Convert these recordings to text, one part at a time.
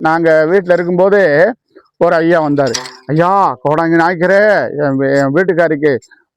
நாங்கள் வீட்டில் இருக்கும்போது ஒரு ஐயா வந்தார். ஐயா, கோடாங்கி நாய்க்கிறே, என் வீட்டுக்காரிக்கு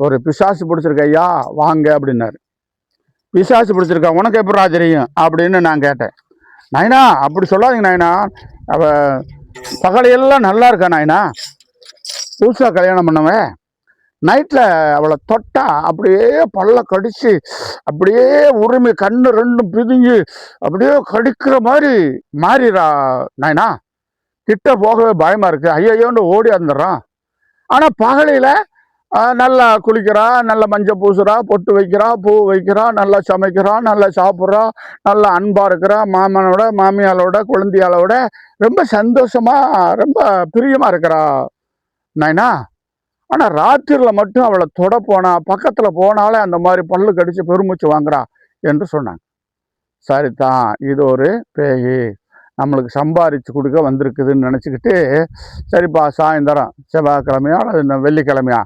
ஒரு பிசாசு பிடிச்சிருக்கு ஐயா, வாங்க அப்படின்னாரு. பிசாசு பிடிச்சிருக்கா, உனக்கு எப்படா தெரியும் அப்படின்னு நான் கேட்டேன். நாயனா அப்படி சொல்லாதீங்க நாயனா, அவ பகலையெல்லாம் நல்லா இருக்கா நாயனா, புதுசாக கல்யாணம் பண்ணவன் நைட்டில் அவளை தொட்டா அப்படியே பல்ல கடிச்சு அப்படியே உரிமை கண்ணு ரெண்டும் பிதுங்கி அப்படியே கடிக்கிற மாதிரி மாறிடா நாயனா, கிட்ட போகவே பயமா இருக்கு, ஐயோன்னு ஓடி வந்துடுறான். ஆனால் பகலையில் நல்லா குளிக்கிறா, நல்லா மஞ்சள் பூசுறா, பொட்டு வைக்கிறா, பூ வைக்கிறா, நல்லா சமைக்கிறா, நல்லா சாப்பிட்றா, நல்லா அன்பா இருக்கிறா, மாமனோட மாமியாலோட குழந்தையாலோட ரொம்ப சந்தோஷமா ரொம்ப பிரியமா இருக்கிறா நாயனா. ஆனால் ராத்திரியில் மட்டும் அவளை தொட போனா, பக்கத்தில் போனாலே அந்த மாதிரி பல்லு கடிச்சு பெருமூச்சு வாங்குறா என்று சொன்னாங்க. சரிதான், இது ஒரு பேய் நம்மளுக்கு சம்பாதிச்சு கொடுக்க வந்திருக்குதுன்னு நினச்சிக்கிட்டு, சரிப்பா சாயந்தரம் செவ்வாய்க்கிழமையா அல்லது வெள்ளிக்கிழமையா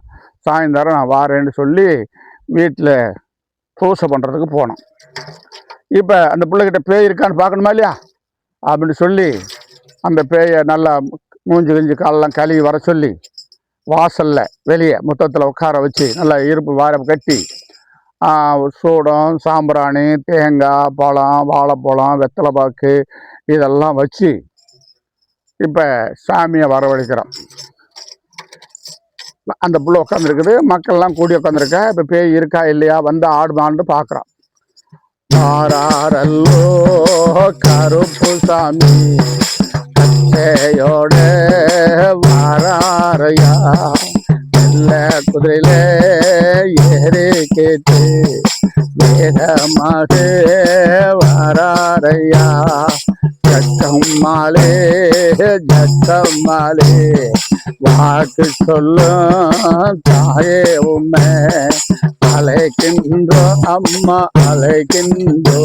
சாயந்தரம் நான் வாரேன்னு சொல்லி வீட்டில் பூசை பண்ணுறதுக்கு போனோம். இப்போ அந்த பிள்ளைகிட்ட பேய் இருக்கான்னு பார்க்கணுமா இல்லையா அப்படின்னு சொல்லி அந்த பேயை நல்லா மூஞ்சி கிஞ்சி காலெல்லாம் கழுவி வர சொல்லி வாசலில் வெளியே முத்தத்தில் உட்கார வச்சு நல்லா இருப்பு வார கட்டி சூடம், சாம்பிராணி, தேங்காய், பழம், வாழைப்பழம், வெத்தலை பாக்கு இதெல்லாம் வச்சு இப்போ சாமியை வரவழைக்கிறோம். அந்த புள்ள உட்காந்துருக்குது, மக்கள்லாம் கூடி உட்காந்துருக்க. இப்போ பேய் இருக்கா இல்லையா வந்து ஆடுமான்னு பார்க்குறோம். வாராரல்லோ கருப்பு சாமி கச்சையோட வாராரையா, வெள்ளை குதிரையில ஏறி கேட்டு வேகமாக வாராரையா, ஜக்கம்மாளே ஜக்கம்மாளே வாக்கு சொல்லும் தாயே உண்மை, அழைக்கின்றோ அம்மா அழைக்கின்றோ,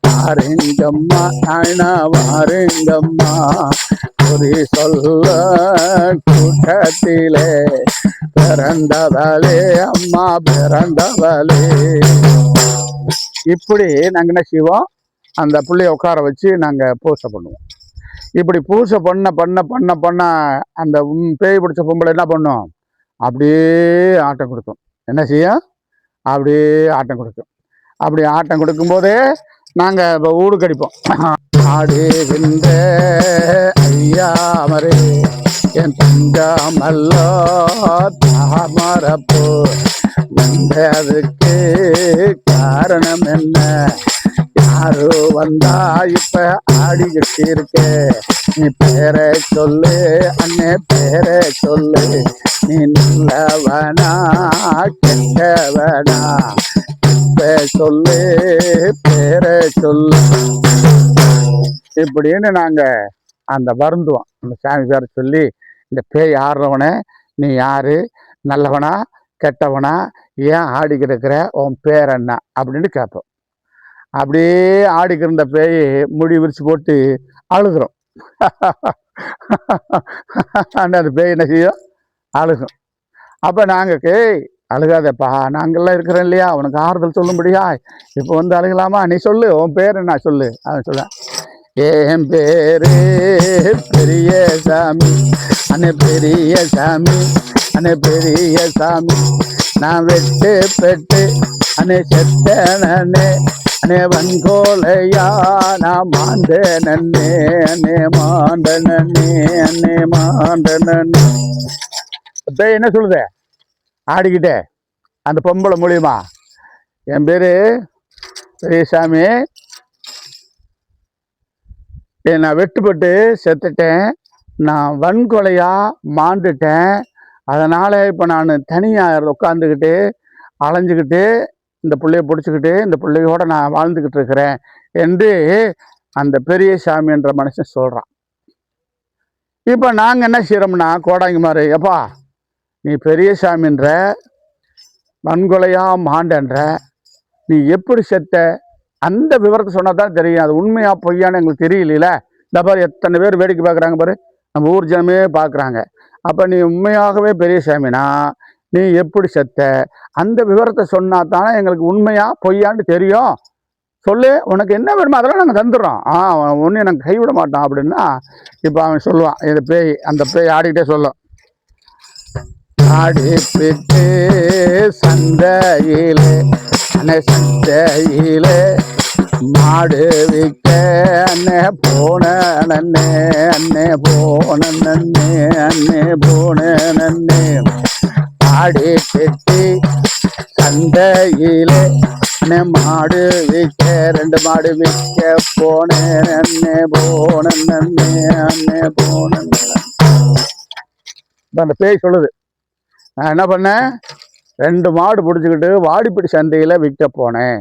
வாருங்கம்மா அண்ணா வாருங்கம்மா, குறி சொல்ல கூட்டத்திலே பிறந்தவளே அம்மா பிறந்தவளே. இப்படி நாங்கள் என்ன செய்வோம், அந்த பிள்ளைய உட்கார வச்சு நாங்கள் பூசை பண்ணுவோம். இப்படி பூசை பண்ண பண்ண பண்ண பண்ண அந்த பேய் பிடிச்ச பொம்பளை என்ன பண்ணும், அப்படியே ஆட்டம் கொடுக்கும். என்ன செய்யும், அப்படியே ஆட்டம் கொடுக்கும். அப்படி ஆட்டம் கொடுக்கும்போதே நாங்கள் இப்போ ஊடு கடிப்போம். ஆடுகின்ற ஐயாமரே என் தஞ்சாமல்லோ தாமரப்போ, வந்ததுக்கு காரணம் என்ன, யாரு வந்தா இப்ப ஆடிக்கிட்டு இருக்க, நீ பேரை சொல்லு அண்ணே பேரை சொல்லு, நீ நல்லவனா கெட்டவனா, சொல்லு பேரை சொல்லு இப்படின்னு நாங்க அந்த வருந்துவோம். அந்த சாமி பேரை சொல்லி, இந்த பேய் ஆடுறவனே நீ யாரு, நல்லவனா கெட்டவனா, ஏன் ஆடிக்கிட்டு இருக்கிற, உன் பேர் என்ன அப்படின்னு கேட்போம். அப்படியே ஆடிக்கிருந்த பேய் முடி விரிச்சு போட்டு அழுகிறோம். அந்த பேய் என்ன செய்யும், அழுகும். அப்போ நாங்கள் அழுகாதப்பா, நாங்கள்லாம் இருக்கிறோம் இல்லையா, உனக்கு ஆறுதல் சொல்லும்படியா, இப்போ வந்து அழுகலாமா, நீ சொல்லு உன் பேர் என்ன சொல்லு. அவன் சொல்ல, என் பேரு பெரிய சாமி அண்ணே பெரிய சாமி அண்ணே பெரிய சாமி, நான் வெட்டு பெட்டு அண்ணே செத்தனே அண்ணே வன்கோலையா, நான் மாண்டனே அண்ணே மாண்டனே அண்ணே மாண்டனே. பேய் என்ன சொல்லுது ஆடிக்கிட்டே அந்த பொம்பளை மூலியமா, என் பேரு பெரியசாமி, நான் வெட்டுப்பட்டு செத்துட்டேன், நான் வன்கொலையா மாண்டுட்டேன், அதனால இப்போ நான் தனியாக உட்காந்துக்கிட்டு அலைஞ்சிக்கிட்டு இந்த பிள்ளைய பிடிச்சிக்கிட்டு இந்த பிள்ளையோட நான் வாழ்ந்துக்கிட்டு இருக்கிறேன் என்று அந்த பெரிய சாமி என்ற மனுஷன் சொல்கிறான். இப்போ நாங்கள் என்ன செய்கிறோம்னா, கோடாங்கி மாதிரி, எப்பா நீ பெரிய சாமின்ற வன்கொலையா மாண்டன்ற, நீ எப்படி செத்த அந்த விவரத்தை சொன்னால் தான் தெரியும், அது உண்மையா பொய்யான்னு எங்களுக்கு தெரியல. இந்த பாரு எத்தனை பேர் வேடிக்கை பார்க்குறாங்க பாரு, நம்ம ஊர் ஜனமே பார்க்குறாங்க. அப்போ நீ உண்மையாகவே பெரிய சாமினா நீ எப்படி செத்த அந்த விவரத்தை சொன்னா தானே எங்களுக்கு உண்மையா பொய்யான்னு தெரியும், சொல்லு, உனக்கு என்ன வேணுமோ அதெல்லாம் நாங்கள் தந்துடுறோம். ஒன்றும் நாங்கள் கைவிட மாட்டோம் அப்படின்னா, இப்போ அவன் சொல்லுவான், இந்த பேய், அந்த பேய் ஆடிக்கிட்டே சொல்லும், ஆடிப்பிட்டு சந்தையிலே சந்தையிலே மாடு விற்க அண்ணே போன நன்னே, அண்ணே போன நன்னே, அண்ணே போன நன்னே, ஆடி பெட்டி சந்தையிலே அண்ணே மாடு விற்க, 2 மாடு விற்க போனேன், அண்ணே போன நன்னே, அண்ணே போன. அந்த பேய் சொல்லுது, நான் என்ன பண்ணேன், 2 மாடு பிடிச்சிக்கிட்டு வாடிப்பட்டி சந்தையில் விற்க போனேன்.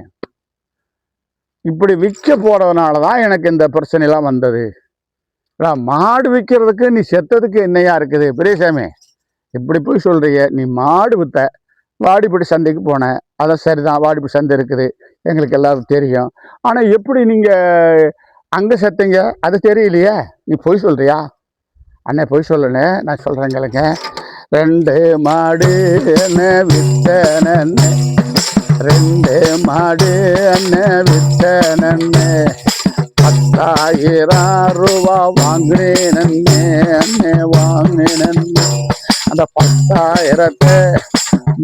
இப்படி விற்க போறதுனால தான் எனக்கு இந்த பிரச்சனைலாம் வந்தது. மாடு விற்கிறதுக்கு நீ செத்ததுக்கு என்னையா இருக்குது பெரியசாமி, இப்படி போய் சொல்றீங்க. நீ மாடு விற்ற, வாடிப்பட்டி சந்தைக்கு போனேன், அதான் சரிதான், வாடிப்பட்டி சந்தை இருக்குது, எங்களுக்கு எல்லாரும் தெரியும். ஆனால் எப்படி நீங்கள் அங்கே செத்தீங்க அது தெரியலையே, நீ பொய் சொல்றியா? அண்ணே பொய் சொல்லணே, நான் சொல்கிறேன் கேளுங்க. 2 மாடு என்ன வித்தனே, 2 மாடு என்ன வித்தனே, 10,000 ரூபா வாங்கினேன் அண்ணே, வாங்கினேன். அந்த 10,000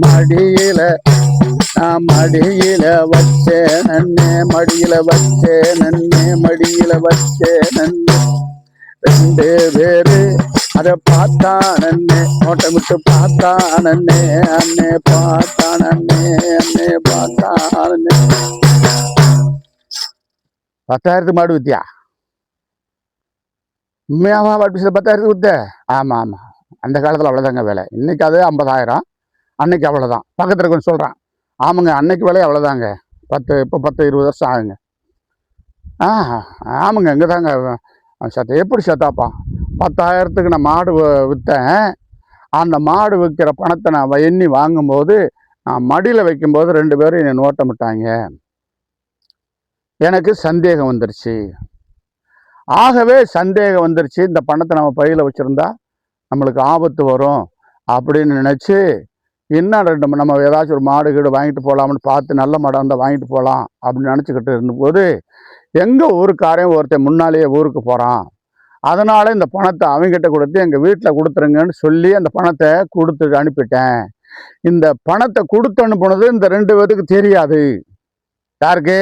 மடியில நான் மடியில வச்சேன் அண்ணே, மடியில வச்சேன் அண்ணே, மடியில வச்சேன் அண்ணே. 2 பேரு அதை பார்த்தான் அண்ணே, நோட்டமிட்டு பார்த்தான் அண்ணே, அண்ணே பார்த்தான் அண்ணே, அண்ணே பார்த்தான் அண்ணே. 10,000 மாடு வித்தியா? உண்மையாவா வாடிப்பட்டி 10,000 வித்த? ஆமா ஆமா, அந்த காலத்துல அவ்வளவுதாங்க வேலை. இன்னைக்கு அது 50,000, அன்னைக்கு அவ்வளவுதான். பக்கத்துல கொஞ்சம் சொல்றான், ஆமாங்க அன்னைக்கு விலை அவ்வளவுதாங்க, இப்போ 10-20 வருஷம் ஆகுங்க. ஆமாங்க இங்கே தாங்க சத்த. எப்படி சத்தாப்பா? 10,000க்கு நான் மாடு விற்றேன். அந்த மாடு விற்கிற பணத்தை நான் எண்ணி வாங்கும்போது, நான் மடியில் வைக்கும்போது 2 பேரும் என்னை நோட்டமிட்டாங்க. எனக்கு சந்தேகம் வந்துருச்சு. ஆகவே சந்தேகம் வந்துருச்சு, இந்த பணத்தை நம்ம பையில் வச்சுருந்தா நம்மளுக்கு ஆபத்து வரும் அப்படின்னு நினச்சி, இன்னும் 2 நம்ம ஏதாச்சும் ஒரு மாடு கீடு வாங்கிட்டு போகலாம்னு பார்த்து, நல்ல மாடாக இருந்தால் வாங்கிட்டு போகலாம் அப்படின்னு நினச்சிக்கிட்டு இருந்தபோது, எங்கள் ஊருக்காரையும் ஒருத்தன் முன்னாலேயே ஊருக்கு போகிறான். அதனால் இந்த பணத்தை அவங்ககிட்ட கொடுத்து எங்கள் வீட்டில் கொடுத்துருங்கன்னு சொல்லி அந்த பணத்தை கொடுத்து அனுப்பிட்டேன். இந்த பணத்தை கொடுத்து அனுப்புனது இந்த 2 பேருக்கு தெரியாது. யாருக்கு?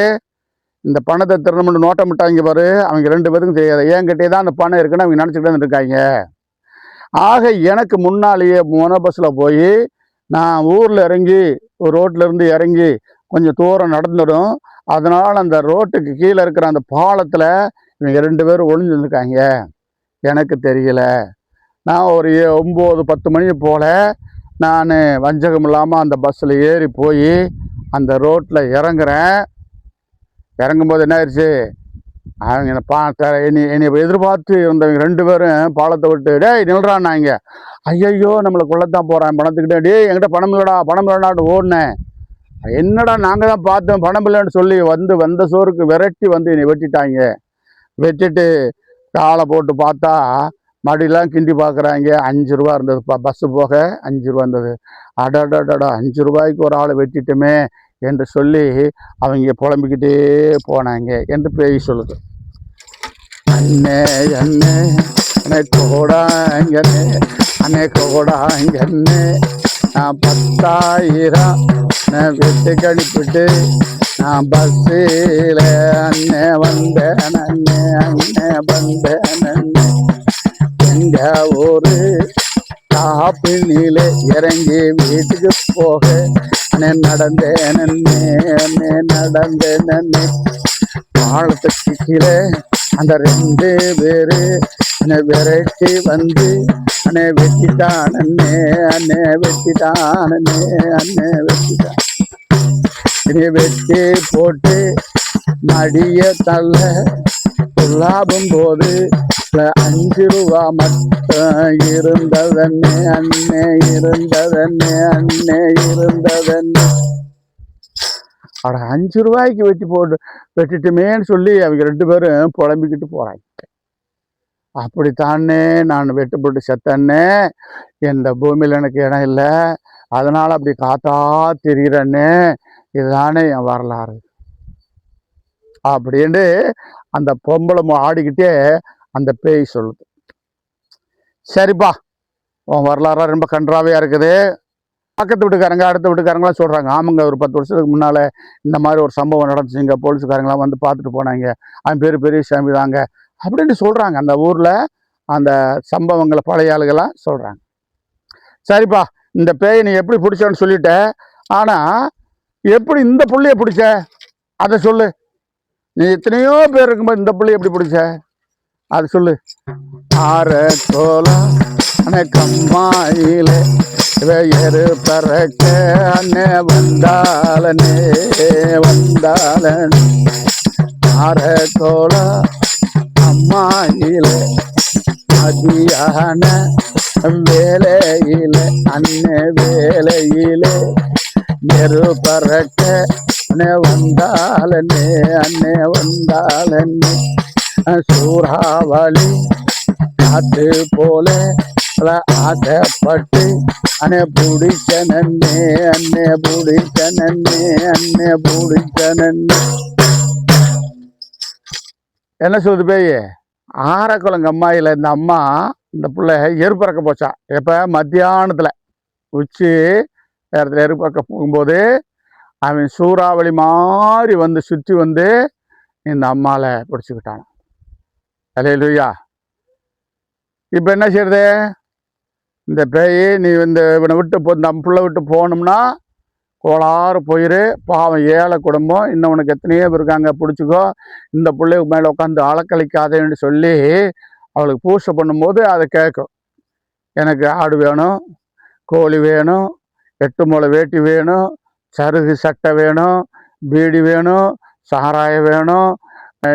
இந்த பணத்தை திரும்ப நோட்டமிட்டாங்க பாரு, அவங்க 2 பேருக்கும் தெரியாது. என்கிட்டே தான் அந்த பணம் இருக்குன்னு அவங்க நினச்சிக்கிட்டு இருக்காங்க. ஆக எனக்கு முன்னாலேயே பஸ்ஸில் போய் நான் ஊரில் இறங்கி, ஒரு ரோட்டில் இருந்து இறங்கி கொஞ்சம் தூரம் நடந்துடும். அதனால் அந்த ரோட்டுக்கு கீழே இருக்கிற அந்த பாலத்தில் இவங்க 2 பேரும் ஒளிஞ்சுருக்காங்க. எனக்கு தெரியல. நான் ஒரு 9-10 மணி போல் நான் வஞ்சகம் இல்லாமல் அந்த பஸ்ஸில் ஏறி போய் அந்த ரோட்டில் இறங்குறேன். இறங்கும்போது என்ன ஆயிடுச்சு, அவங்க என்னை எதிர்பார்த்து இருந்தவங்க 2 பேரும் பாலத்தை விட்டு, டேய் நில்றான்னாங்க. ஐயையோ நம்மளை கொள்ளத்தான் போகிறான் பணத்துக்கிட்டே, டே என்கிட்ட பணம் இல்லைடான்னு ஓடினேன். என்னடா நாங்கள் தான் பார்த்தோம் பணம் இல்லைன்னு சொல்லி வந்த சோறுக்கு விரட்டி என்னை வெட்டிட்டாங்க. வெட்டிட்டு காலை போட்டு பார்த்தா மடியெல்லாம் கிண்டி பார்க்குறாங்க. 5 ரூபா இருந்தது, பஸ்ஸு போக 5 ரூபா இருந்தது. அடடடடா 5 ரூபாய்க்கு ஒரு ஆளை வெட்டிட்டுமே என்று சொல்லி அவங்க புலம்பிக்கிட்டே போனாங்க என்று பேய் சொல்லுது. அண்ணே அண்ணே அண்ணே கோடாங்கண்ணே, அண்ணே கோடாங்கண்ணே, நான் 10,000 நான் வெட்டி கழிப்பிட்டு நான் பஸ்ஸில் அண்ணே வந்தேன் அண்ணே, அண்ணே வந்தேன் அண்ணே. எங்கள் ஊர் காப்பினிலே இறங்கி வீட்டுக்கு போக அண்ணே நடந்தேன் அண்ணே, அண்ணே நடந்தேன் அண்ணே. பாலத்துக்கு கீழே அந்த 2 பேரு அண்ணே விரட்டி அண்ணே வெட்டிட்டான் அண்ணே, அண்ணே வெட்டிட்டான் அண்ணே, அண்ணே வெட்டிட்டான். இனி வெட்டி போட்டு மடிய தள்ள லாபம் போது 5 ரூபா மட்டும் இருந்ததண்ணே, அண்ணே இருந்ததண்ணே, அண்ணே இருந்ததண்ணே. அட 5 ரூபாய்க்கு வெட்டிட்டுமேன்னு சொல்லி அவங்க 2 பேரும் புலம்பிக்கிட்டு போறாங்க. அப்படித்தானே நான் வெட்டுப்பட்டு செத்தன்னே, இந்த பூமியில் எனக்கு இடம் இல்லை, அதனால அப்படி காத்தா தெரிகிறன்னே. இதுதானே என் வரலாறு. அப்படின்னு அந்த பொம்பளை ஆடிக்கிட்டே அந்த பேய் சொல்லுது. சரிப்பா, உன் வரலாறா ரொம்ப கன்றாவையா இருக்குது. பக்கத்து வீட்டுக்காரங்க அடுத்த வீட்டுக்காரங்களாம் சொல்றாங்க, ஆமாங்க ஒரு 10 வருஷத்துக்கு முன்னால இந்த மாதிரி ஒரு சம்பவம் நடந்துச்சுங்க, போலீஸ்காரங்களாம் வந்து பார்த்துட்டு போனாங்க, அவன் பேர் பெரிய சாமி தாங்க அப்படின்னு சொல்றாங்க. அந்த ஊர்ல அந்த சம்பவங்களை பழைய ஆளுகளாம் சொல்றாங்க. சரிப்பா, இந்த பேயை நீ எப்படி பிடிச்சன்னு சொல்லிட்ட, ஆனா எப்படி இந்த புள்ளைய பிடிச்ச அதை சொல்லு. நீ எத்தனையோ பேர் இருக்கும்போது இந்த புள்ளைய எப்படி பிடிச்ச அது சொல்லு. ஆற கோலம் கம்மாயில வேறு பறக்க அண்ணே வந்தாலனே வந்தாலனே ஆற கோலம் அம்மாயில மதியான வேலையில அண்ணே வேலையில நெரு பறக்க அண்ணே வந்தாலனே அண்ணே வந்தாலனே சூறாவளி காத்து போல ஆசைப்பட்டு அண்ணே பிடிச்ச நன்னே அண்ணே பிடிச்ச நன்னே அண்ணே பிடிச்ச நன்னே. என்ன சொல்லுது பேய்? ஆரக்குளங்க அம்மாயில இந்த அம்மா இந்த பிள்ளை எருப்பறக்க போச்சா. எப்போ? மத்தியானத்தில் உச்சி நேரத்தில் எருப்பறக்க போகும்போது அவன் சூறாவளி மாதிரி வந்து சுற்றி வந்து இந்த அம்மாவை பிடிச்சிக்கிட்டான். அல்லேலூயா. இப்போ என்ன செய்யறது? இந்த பேய் நீ இந்த இவனை விட்டு இந்த பிள்ளை விட்டு போகணும்னா கோளாறு போயிரு, பாவம் ஏழை குடும்பம், இன்னவனுக்கு எத்தனையோ பேர் இருக்காங்க, பிடிச்சிக்கோ, இந்த பிள்ளைக்கு மேலே உட்காந்து அளக்களிக்காதேன்னு சொல்லி அவளுக்கு பூசை பண்ணும்போது அதை கேட்கும். எனக்கு ஆடு வேணும், கோழி வேணும், 8 முளை வேட்டி வேணும், சருகு சட்டை வேணும், பீடி வேணும், சாராயம் வேணும்,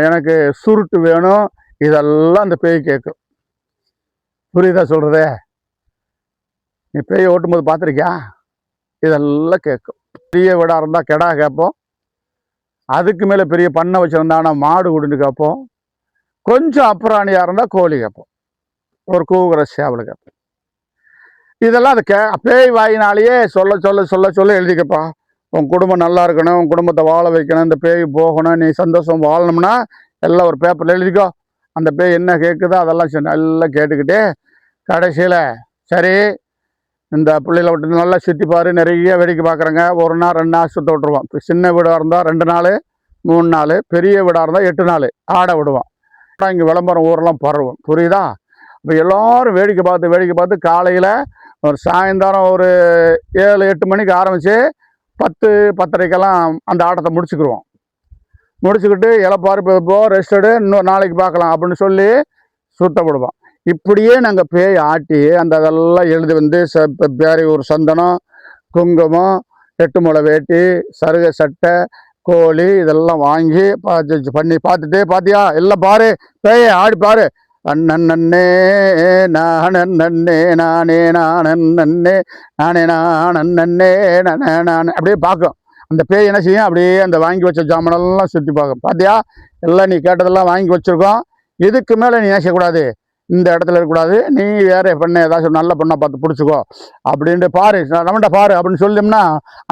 எனக்கு சுருட்டு வேணும், இதெல்லாம் அந்த பேய் கேட்கும். புரியுதா சொல்றதே? நீ பேய் ஓட்டும்போது பார்த்துருக்கியா? இதெல்லாம் கேட்கும். பெரிய வீடாக இருந்தால் கெடா கேட்போம், அதுக்கு மேலே பெரிய பண்ணை வச்சுருந்தானா மாடு குடின்னு கேட்போம், கொஞ்சம் அப்புறாணியாக இருந்தால் கோழி கேட்போம், ஒரு கூவுகிற சேவல் கேட்போம். இதெல்லாம் அது பேய் வாயினாலேயே சொல்ல சொல்ல சொல்ல சொல்ல எழுதிக்கப்பா. உன் குடும்பம் நல்லா இருக்கணும், உன் குடும்பத்தை வாழ வைக்கணும், இந்த பேய் போகணும், நீ சந்தோஷம் வாழணும்னா எல்லாம் ஒரு பேப்பரில் எழுதிக்கோ. அந்த பேய் என்ன கேட்குதோ அதெல்லாம் நல்லா கேட்டுக்கிட்டு கடைசியில் சரி இந்த பிள்ளைகளை விட்டு நல்லா சுற்றி பாரு, நிறைய வேடிக்கை பார்க்குறேங்க, 1 நாள் 2 நாள் சுற்ற விட்டுருவோம். சின்ன வீடாக இருந்தால் 2 நாள் 3 நாள், பெரிய வீடாக இருந்தால் 8 நாள் ஆட விடுவோம். இங்கே விளம்பரம் ஊரெல்லாம் பரவும். புரியுதா? இப்போ எல்லோரும் வேடிக்கை பார்த்து காலையில் ஒரு சாயந்தரம் ஒரு 7-8 மணிக்கு ஆரம்பித்து 10-10:30க்கெல்லாம் அந்த ஆட்டத்தை முடிச்சுக்கிடுவோம். முடிச்சுக்கிட்டு இலப்பாரு போ ரெஸ்ட் எடு, இன்னொரு நாளைக்கு பார்க்கலாம் அப்படின்னு சொல்லி சுத்த விடுவோம். இப்படியே நாங்கள் பேய் ஆட்டி அந்த அதெல்லாம் எழுதி வந்து பேரை ஒரு சந்தனம், குங்குமம், 8 முளை வேட்டி, சருகை சட்டை, கோழி இதெல்லாம் வாங்கி பண்ணி பார்த்துட்டு, பார்த்தியா எல்லாம் பாரு பேய ஆடி பாரு, அண்ணன் நன்னே நானே நானே நானே நானே நானே நானே அப்படியே பார்க்கும். அந்த பேய் என்ன செய்யும்? அப்படியே அந்த வாங்கி வச்ச ஜாமானெல்லாம் சுற்றி பார்க்கும். பார்த்தியா எல்லாம் நீ கேட்டதெல்லாம் வாங்கி வச்சுருக்கோம், இதுக்கு மேலே நீ நினைக்கக்கூடாது, இந்த இடத்துல இருக்கக்கூடாது, நீ வேற பண்ண ஏதாச்சும் நல்ல பொண்ணை பார்த்து பிடிச்சிக்கோ அப்படின்ட்டு பாரு, நம்மகிட்ட பாரு அப்படின்னு சொல்லிட்டோம்னா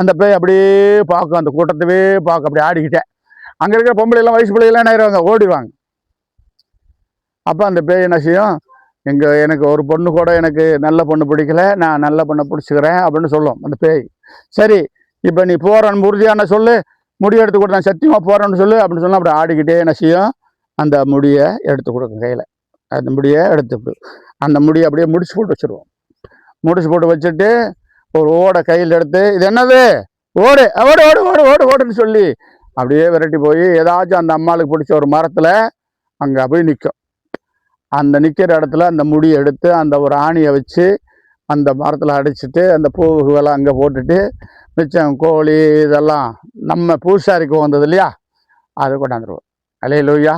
அந்த பேய் அப்படியே பார்க்கும், அந்த கூட்டத்தவே பார்க்க அப்படி ஆடிக்கிட்டேன். அங்கே இருக்கிற பொம்பளைலாம் வயசு பிள்ளைகள்லாம் என்ன ஆயிடுவாங்க, ஓடிவாங்க. அப்போ அந்த பேய் என்ன செய்யும்? எனக்கு ஒரு பொண்ணு கூட எனக்கு நல்ல பொண்ணு பிடிக்கல, நான் நல்ல பொண்ணை பிடிச்சிக்கிறேன் அப்படின்னு சொல்லும் அந்த பேய். சரி இப்போ நீ போகிறன்னு உறுதியான சொல்லு, முடி எடுத்து கொடு, நான் சத்தியமாக போகிறேன்னு சொல்லு அப்படின்னு சொன்னால் அப்படி ஆடிக்கிட்டே என்ன செய்யும்? அந்த முடியை எடுத்து கொடுக்கும் கையில். அந்த முடியை எடுத்துவிடு, அந்த முடியை அப்படியே முடிச்சு போட்டு வச்சுருவோம். முடிச்சு போட்டு வச்சுட்டு ஒரு ஓடை கையில் எடுத்து, இது என்னது? ஓடு ஓடு ஓடு ஓடு ஓடு ஓடுன்னு சொல்லி அப்படியே விரட்டி போய் ஏதாச்சும் அந்த அம்மாளுக்கு பிடிச்ச ஒரு மரத்தில் அங்கே போய் நிற்கும். அந்த நிற்கிற இடத்துல அந்த முடியை எடுத்து அந்த ஒரு ஆணியை வச்சு அந்த மரத்தில் அடிச்சுட்டு அந்த பூவுகளை அங்கே போட்டுட்டு மிச்சம் கோழி இதெல்லாம் நம்ம பூசாரிக்கு வந்தது இல்லையா, அதை கொண்டாந்துருவோம். அல்லேலூயா.